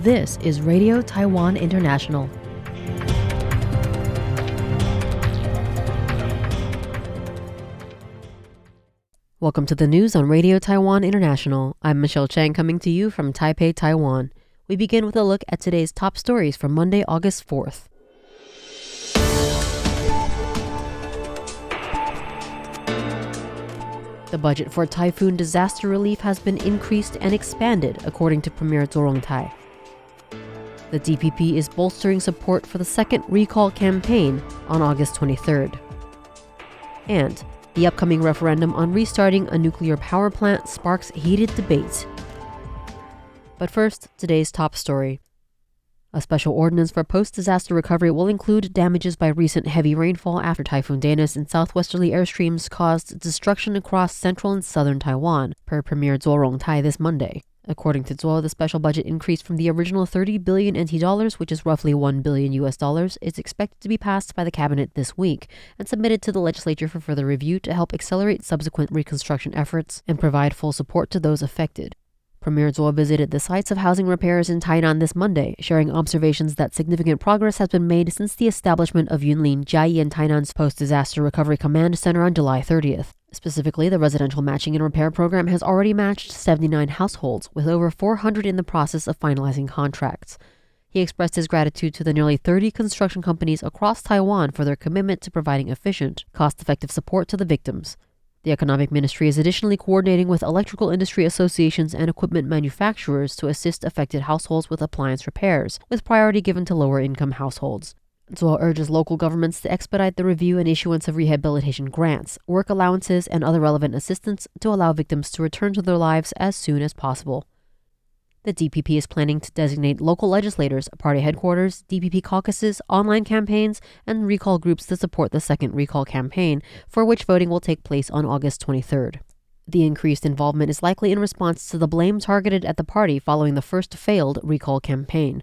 This is Radio Taiwan International. Welcome to the news on Radio Taiwan International. I'm Michelle Chang coming to you from Taipei, Taiwan. We begin with a look at today's top stories from Monday, August 4th. The budget for typhoon disaster relief has been increased and expanded, according to Premier Zhou Rongtai. The DPP is bolstering support for the second recall campaign on August 23rd. And the upcoming referendum on restarting a nuclear power plant sparks heated debate. But first, today's top story. A special ordinance for post-disaster recovery will include damages by recent heavy rainfall after Typhoon Danis and southwesterly airstreams caused destruction across central and southern Taiwan, per Premier Zhou Rongtai this Monday. According to Zhou, the special budget increase from the original 30 billion NT dollars, which is roughly $1 billion, is expected to be passed by the cabinet this week and submitted to the legislature for further review to help accelerate subsequent reconstruction efforts and provide full support to those affected. Premier Zhou visited the sites of housing repairs in Tainan this Monday, sharing observations that significant progress has been made since the establishment of Yunlin, Jiayi, and Tainan's Post-Disaster Recovery Command Center on July 30th. Specifically, the residential matching and repair program has already matched 79 households, with over 400 in the process of finalizing contracts. He expressed his gratitude to the nearly 30 construction companies across Taiwan for their commitment to providing efficient, cost-effective support to the victims. The Economic Ministry is additionally coordinating with electrical industry associations and equipment manufacturers to assist affected households with appliance repairs, with priority given to lower-income households. Zhou urges local governments to expedite the review and issuance of rehabilitation grants, work allowances, and other relevant assistance to allow victims to return to their lives as soon as possible. The DPP is planning to designate local legislators, party headquarters, DPP caucuses, online campaigns, and recall groups to support the second recall campaign, for which voting will take place on August 23rd. The increased involvement is likely in response to the blame targeted at the party following the first failed recall campaign.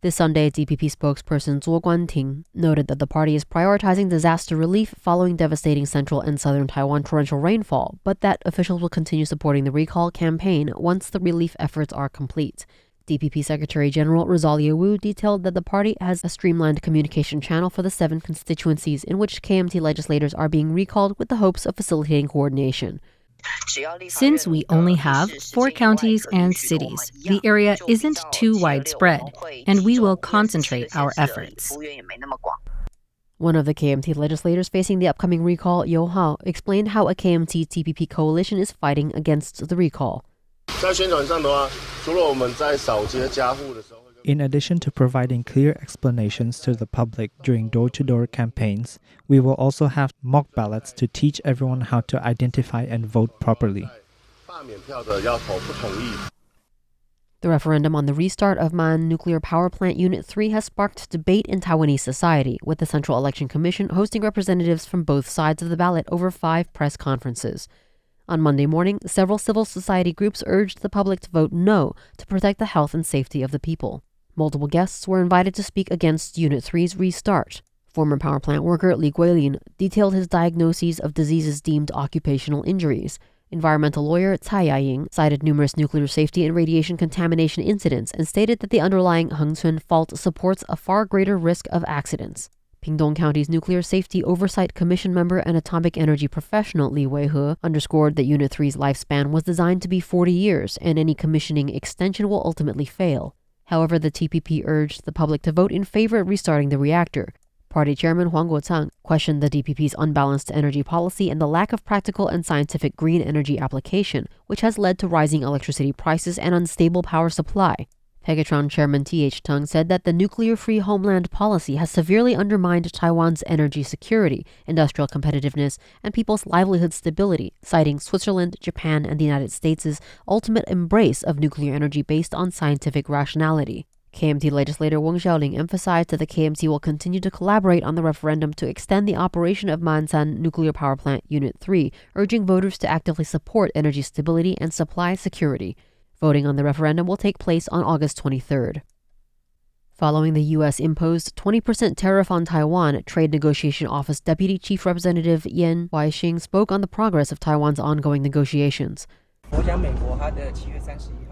This Sunday, DPP spokesperson Zhuo Guanting noted that the party is prioritizing disaster relief following devastating central and southern Taiwan torrential rainfall, but that officials will continue supporting the recall campaign once the relief efforts are complete. DPP Secretary General Rosalia Wu detailed that the party has a streamlined communication channel for the 7 constituencies in which KMT legislators are being recalled with the hopes of facilitating coordination. Since we only have 4 counties and cities, the area isn't too widespread, and we will concentrate our efforts. One of the KMT legislators facing the upcoming recall, Yo Hao, explained how a KMT-TPP coalition is fighting against the recall. In addition to providing clear explanations to the public during door-to-door campaigns, we will also have mock ballots to teach everyone how to identify and vote properly. The referendum on the restart of Man Nuclear Power Plant Unit 3 has sparked debate in Taiwanese society, with the Central Election Commission hosting representatives from both sides of the ballot over 5 press conferences. On Monday morning, several civil society groups urged the public to vote no to protect the health and safety of the people. Multiple guests were invited to speak against Unit 3's restart. Former power plant worker Li Guilin detailed his diagnoses of diseases deemed occupational injuries. Environmental lawyer Cai Yaying cited numerous nuclear safety and radiation contamination incidents and stated that the underlying Hengchun fault supports a far greater risk of accidents. Pingdong County's Nuclear Safety Oversight Commission member and atomic energy professional Li Weihe underscored that Unit 3's lifespan was designed to be 40 years and any commissioning extension will ultimately fail. However, the TPP urged the public to vote in favor of restarting the reactor. Party chairman Huang Guocang questioned the DPP's unbalanced energy policy and the lack of practical and scientific green energy application, which has led to rising electricity prices and unstable power supply. Pegatron chairman T.H. Tung said that the nuclear-free homeland policy has severely undermined Taiwan's energy security, industrial competitiveness, and people's livelihood stability, citing Switzerland, Japan, and the United States' ultimate embrace of nuclear energy based on scientific rationality. KMT legislator Weng Xiaoling emphasized that the KMT will continue to collaborate on the referendum to extend the operation of Mansan Nuclear Power Plant Unit 3, urging voters to actively support energy stability and supply security. Voting on the referendum will take place on August 23rd. Following the U.S. imposed 20% tariff on Taiwan, Trade Negotiation Office Deputy Chief Representative Yan Weixing spoke on the progress of Taiwan's ongoing negotiations.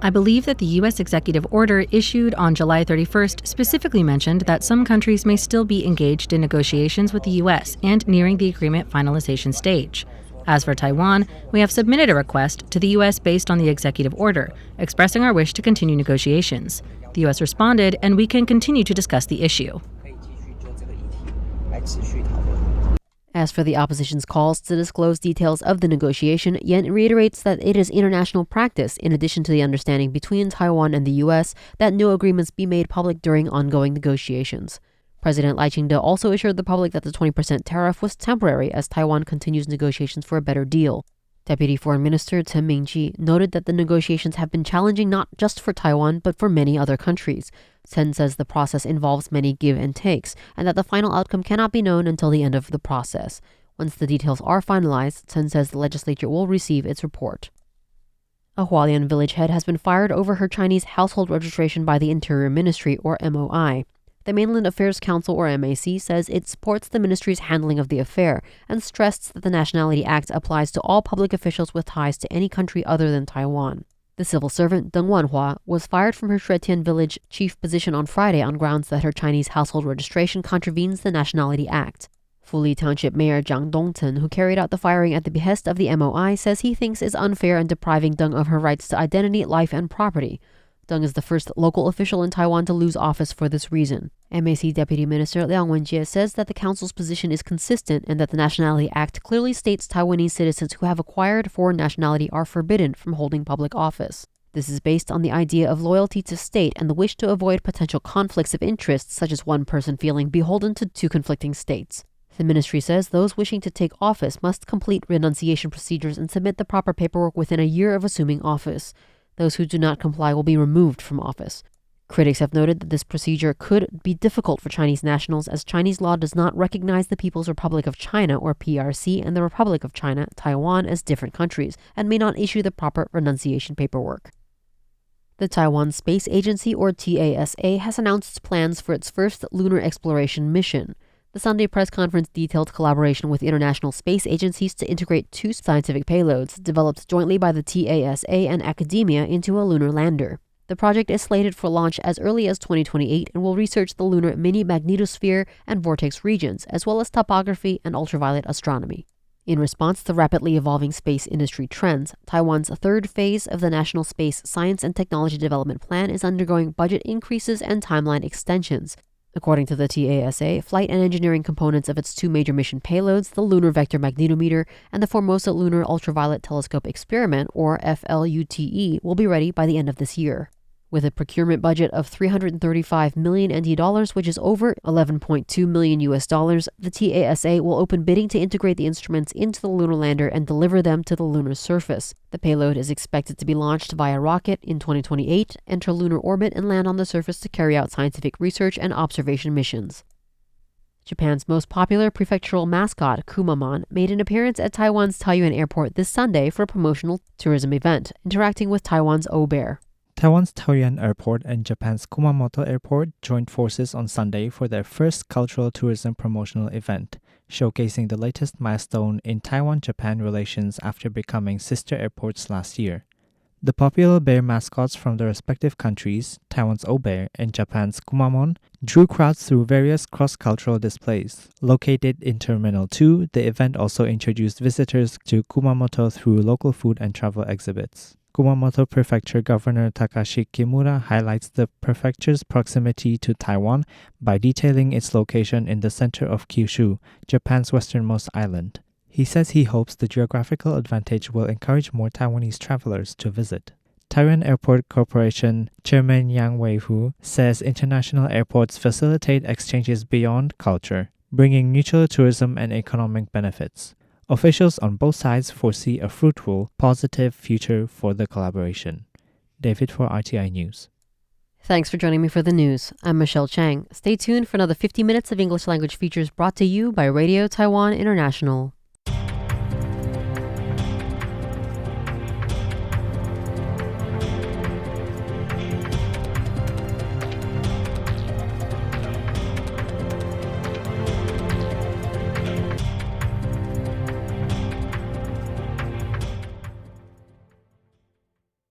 I believe that the U.S. executive order issued on July 31st specifically mentioned that some countries may still be engaged in negotiations with the U.S. and nearing the agreement finalization stage. As for Taiwan, we have submitted a request to the U.S. based on the executive order, expressing our wish to continue negotiations. The U.S. responded, and we can continue to discuss the issue. As for the opposition's calls to disclose details of the negotiation, Yen reiterates that it is international practice, in addition to the understanding between Taiwan and the U.S., that no agreements be made public during ongoing negotiations. President Lai Ching-te also assured the public that the 20% tariff was temporary as Taiwan continues negotiations for a better deal. Deputy Foreign Minister Chen Mingji noted that the negotiations have been challenging not just for Taiwan, but for many other countries. Chen says the process involves many give and takes, and that the final outcome cannot be known until the end of the process. Once the details are finalized, Chen says the legislature will receive its report. A Hualien village head has been fired over her Chinese household registration by the Interior Ministry, or MOI. The Mainland Affairs Council, or MAC, says it supports the ministry's handling of the affair and stressed that the Nationality Act applies to all public officials with ties to any country other than Taiwan. The civil servant, Deng Wanhua, was fired from her Shuetian village chief position on Friday on grounds that her Chinese household registration contravenes the Nationality Act. Fuli Township Mayor Zhang Dongten, who carried out the firing at the behest of the MOI, says he thinks it's unfair and depriving Deng of her rights to identity, life, and property. Deng is the first local official in Taiwan to lose office for this reason. MAC Deputy Minister Liang Wenjie says that the council's position is consistent and that the Nationality Act clearly states Taiwanese citizens who have acquired foreign nationality are forbidden from holding public office. This is based on the idea of loyalty to state and the wish to avoid potential conflicts of interest, such as one person feeling beholden to two conflicting states. The ministry says those wishing to take office must complete renunciation procedures and submit the proper paperwork within a year of assuming office. Those who do not comply will be removed from office. Critics have noted that this procedure could be difficult for Chinese nationals as Chinese law does not recognize the People's Republic of China, or PRC, and the Republic of China, Taiwan, as different countries, and may not issue the proper renunciation paperwork. The Taiwan Space Agency, or TASA, has announced plans for its first lunar exploration mission. The Sunday press conference detailed collaboration with international space agencies to integrate two scientific payloads developed jointly by the TASA and academia into a lunar lander. The project is slated for launch as early as 2028 and will research the lunar mini-magnetosphere and vortex regions, as well as topography and ultraviolet astronomy. In response to rapidly evolving space industry trends, Taiwan's third phase of the National Space Science and Technology Development Plan is undergoing budget increases and timeline extensions. According to the TASA, flight and engineering components of its two major mission payloads, the Lunar Vector Magnetometer and the Formosa Lunar Ultraviolet Telescope Experiment, or FLUTE, will be ready by the end of this year. With a procurement budget of 335 million NT dollars, which is over 11.2 million US dollars, the TASA will open bidding to integrate the instruments into the lunar lander and deliver them to the lunar surface. The payload is expected to be launched via rocket in 2028, enter lunar orbit, and land on the surface to carry out scientific research and observation missions. Japan's most popular prefectural mascot, Kumamon, made an appearance at Taiwan's Taiyuan Airport this Sunday for a promotional tourism event, interacting with Taiwan's O-Bear. Taiwan's Taoyuan Airport and Japan's Kumamoto Airport joined forces on Sunday for their first cultural tourism promotional event, showcasing the latest milestone in Taiwan-Japan relations after becoming sister airports last year. The popular bear mascots from the respective countries, Taiwan's O-Bear and Japan's Kumamon, drew crowds through various cross-cultural displays. Located in Terminal 2, the event also introduced visitors to Kumamoto through local food and travel exhibits. Kumamoto Prefecture Governor Takashi Kimura highlights the prefecture's proximity to Taiwan by detailing its location in the center of Kyushu, Japan's westernmost island. He says he hopes the geographical advantage will encourage more Taiwanese travelers to visit. Taiyuan Airport Corporation Chairman Yang Wei-hu says international airports facilitate exchanges beyond culture, bringing mutual tourism and economic benefits. Officials on both sides foresee a fruitful, positive future for the collaboration. David for RTI News. Thanks for joining me for the news. I'm Michelle Chang. Stay tuned for another 50 minutes of English language features brought to you by Radio Taiwan International.